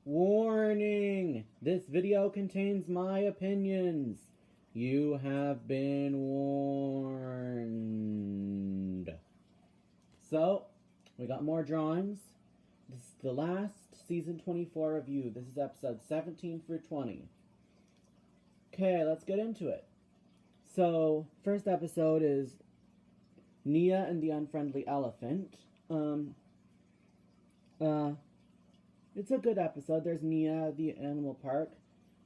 Warning! This video contains my opinions. You have been warned. So, we got more drawings. This is the last season 24 review. This is episode 17 through 20. Okay, let's get into it. So, first episode is Nia and the Unfriendly Elephant. It's a good episode. There's Nia at the animal park.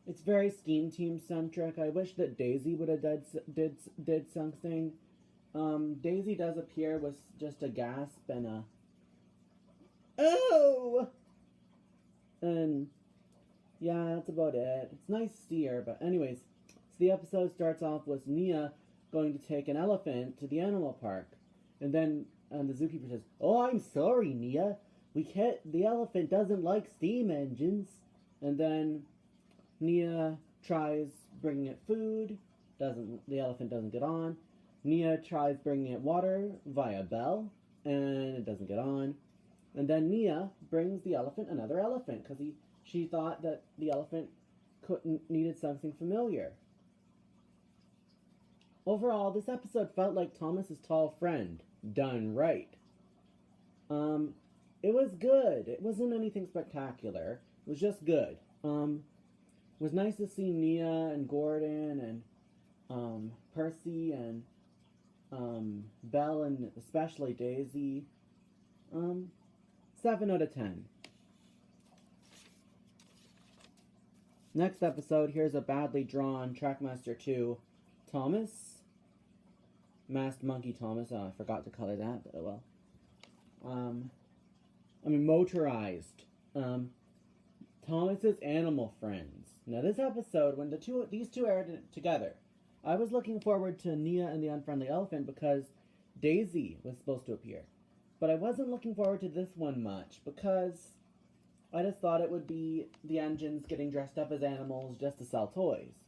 It's very Scheme Team centric. I wish that Daisy would have did something. Daisy does appear with just a gasp and a oh, and yeah, that's about it. It's nice to see her, but anyways, so the episode starts off with Nia going to take an elephant to the animal park, and then the zookeeper says, "Oh, I'm sorry, Nia. We can't. The elephant doesn't like steam engines." And then Nia tries bringing it food. The elephant doesn't get on. Nia tries bringing it water via bell, and it doesn't get on. And then Nia brings the elephant another elephant because she thought that the elephant needed something familiar. Overall, this episode felt like Thomas's tall friend done right. It was good. It wasn't anything spectacular. It was just good. It was nice to see Nia and Gordon and Percy and Belle and especially Daisy. 7 out of 10. Next episode, here's a badly drawn Trackmaster 2 Thomas. Masked Monkey Thomas. Oh, I forgot to color that, but oh well. Motorized. Thomas's animal friends. Now, this episode, when these two aired together, I was looking forward to Nia and the Unfriendly Elephant because Daisy was supposed to appear. But I wasn't looking forward to this one much because I just thought it would be the engines getting dressed up as animals just to sell toys.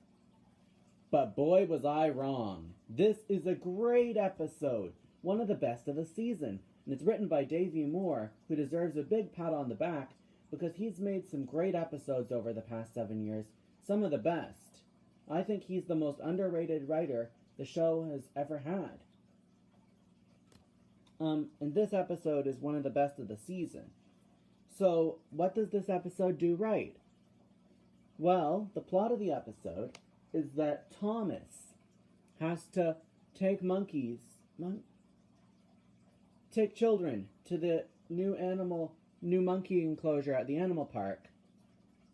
But boy, was I wrong. This is a great episode. One of the best of the season. And it's written by Davey Moore, who deserves a big pat on the back because he's made some great episodes over the past 7 years. Some of the best. I think he's the most underrated writer the show has ever had. And this episode is one of the best of the season. So, what does this episode do right? Well, the plot of the episode is that Thomas has to take children to the new monkey enclosure at the animal park,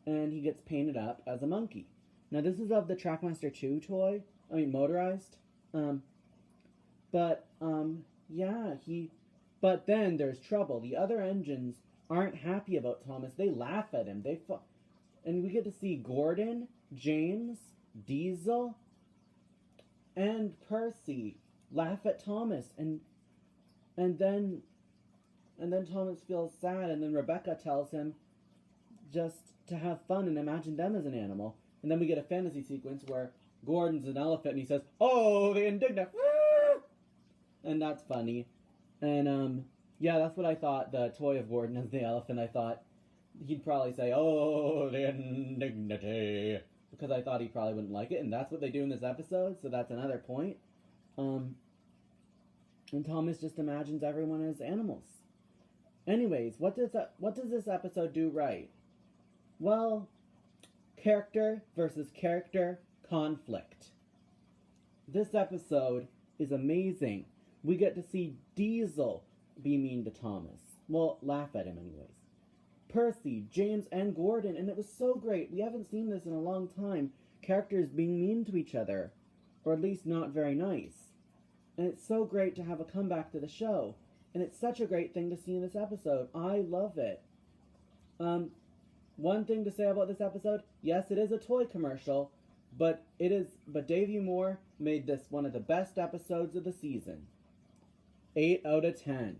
and he gets painted up as a monkey. Now, this is of the Trackmaster 2 motorized. But then there's trouble. The other engines aren't happy about Thomas. They laugh at him. And we get to see Gordon, James, Diesel, and Percy laugh at Thomas, and then Thomas feels sad, and then Rebecca tells him just to have fun and imagine them as an animal. And then we get a fantasy sequence where Gordon's an elephant and he says, "Oh, the indignant!" And that's funny. And that's what I thought. The toy of Gordon as the elephant, I thought he'd probably say, "Oh, the indignity," because I thought he probably wouldn't like it, and that's what they do in this episode, so that's another point. And Thomas just imagines everyone as animals. Anyways, what does this episode do right? Well, character versus character conflict. This episode is amazing. We get to see Diesel be mean to Thomas. Well, laugh at him anyways. Percy, James, and Gordon, and it was so great. We haven't seen this in a long time. Characters being mean to each other, or at least not very nice. And it's so great to have a comeback to the show. And it's such a great thing to see in this episode. I love it. One thing to say about this episode, yes, it is a toy commercial, but Davey Moore made this one of the best episodes of the season. 8 out of 10.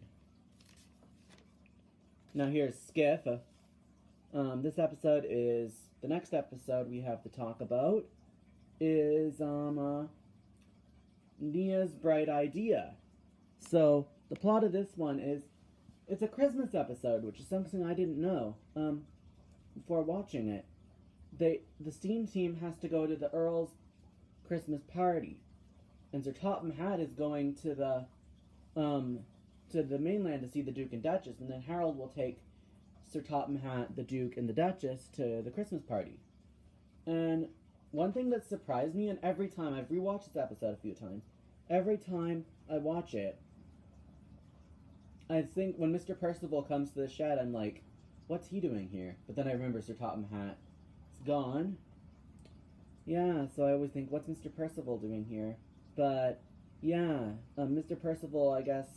Now here's Skiff. This episode is the next episode we have to talk about is Nia's bright idea. So the plot of this one is it's a Christmas episode, which is something I didn't know. before watching it. The steam team has to go to the Earl's Christmas party, and Sir Topham Hatt is going to the mainland to see the Duke and Duchess, and then Harold will take Sir Topham Hatt, the Duke, and the Duchess to the Christmas party. And one thing that surprised me, and every time I've rewatched this episode a few times, every time I watch it, I think when Mr. Percival comes to the shed, I'm like, what's he doing here? But then I remember Sir Topham Hatt is gone. Yeah, so I always think, what's Mr. Percival doing here? But yeah, Mr. Percival, I guess,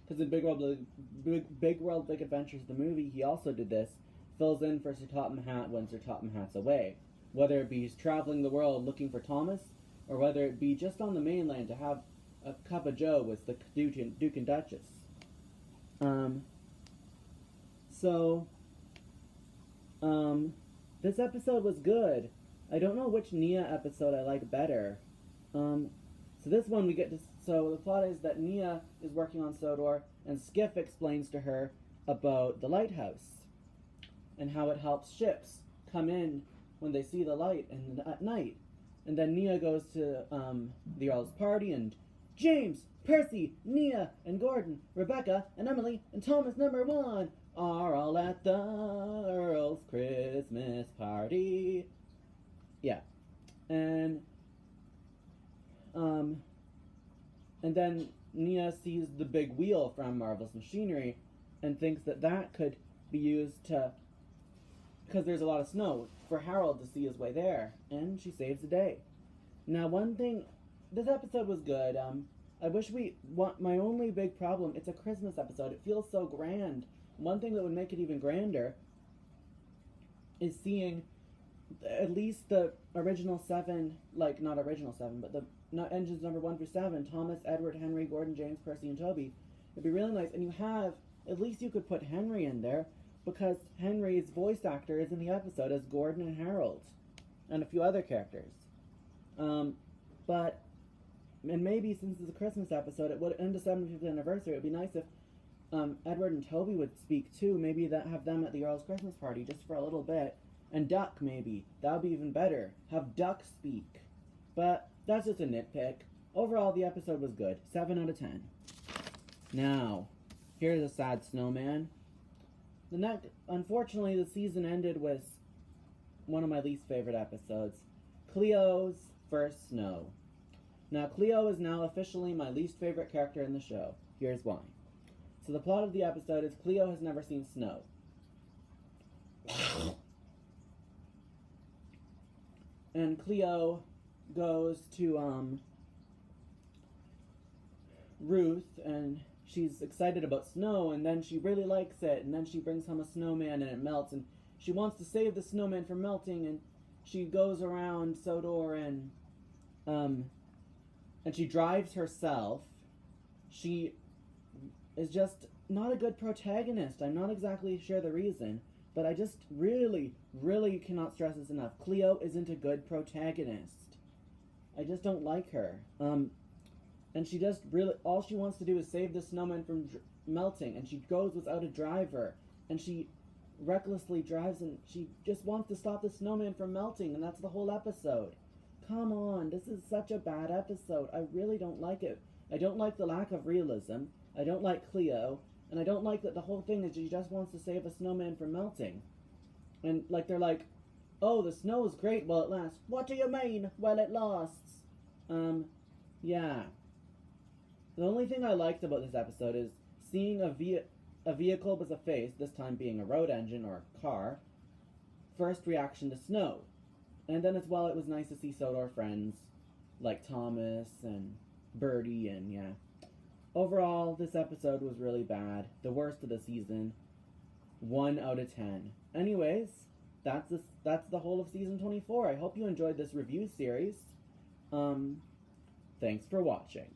because in Big World, Big Adventures, the movie, he also did this, fills in for Sir Topham Hatt when Sir Topham Hatt's away. Whether it be he's traveling the world looking for Thomas, or whether it be just on the mainland to have a cup of joe with the Duke and Duchess. This episode was good. I don't know which Nia episode I like better. So this one we get to... So the plot is that Nia is working on Sodor, and Skiff explains to her about the lighthouse, and how it helps ships come in when they see the light at night. And then Nia goes to the Earl's party, and James, Percy, Nia, and Gordon, Rebecca, and Emily, and Thomas number 1 are all at the Earl's Christmas party. Yeah. And then Nia sees the big wheel from Marvelous Machinery and thinks that that could be used to, because there's a lot of snow, for Harold to see his way there, and she saves the day. Now, one thing, this episode was good. I wish my only big problem, it's a Christmas episode. It feels so grand. One thing that would make it even grander is seeing at least the original 7, like, not original 7, but not engines number 1 through 7, Thomas, Edward, Henry, Gordon, James, Percy, and Toby. It'd be really nice. And you have, at least you could put Henry in there, because Henry's voice actor is in the episode as Gordon and Harold, and a few other characters. And maybe since it's a Christmas episode, it would end the 75th anniversary. It would be nice if Edward and Toby would speak too. Maybe have them at the Earl's Christmas party just for a little bit. And Duck, maybe. That would be even better. Have Duck speak. But that's just a nitpick. Overall, the episode was good. 7 out of 10. Now, here's a sad snowman. Unfortunately, the season ended with one of my least favorite episodes. Cleo's first snow. Now, Cleo is now officially my least favorite character in the show. Here's why. So the plot of the episode is Cleo has never seen snow. And Cleo goes to Ruth, and she's excited about snow, and then she really likes it, and then she brings home a snowman and it melts, and she wants to save the snowman from melting, and she goes around Sodor and she drives herself. She is just not a good protagonist. I'm not exactly sure the reason, but I just really, really cannot stress this enough. Cleo isn't a good protagonist. I just don't like her. And she just really, all she wants to do is save the snowman from melting, and she goes without a driver, and she recklessly drives, and she just wants to stop the snowman from melting, and that's the whole episode. Come on, this is such a bad episode. I really don't like it. I don't like the lack of realism. I don't like Cleo. And I don't like that the whole thing is she just wants to save a snowman from melting. And, like, they're like, oh, the snow is great while it lasts. What do you mean, while it lasts? Yeah. The only thing I liked about this episode is seeing a vehicle with a face, this time being a road engine or a car, first reaction to snow. And then as well, it was nice to see Sodor friends like Thomas and Bertie, and yeah. Overall, this episode was really bad. The worst of the season. 1 out of 10. Anyways, that's the whole of season 24. I hope you enjoyed this review series. Thanks for watching.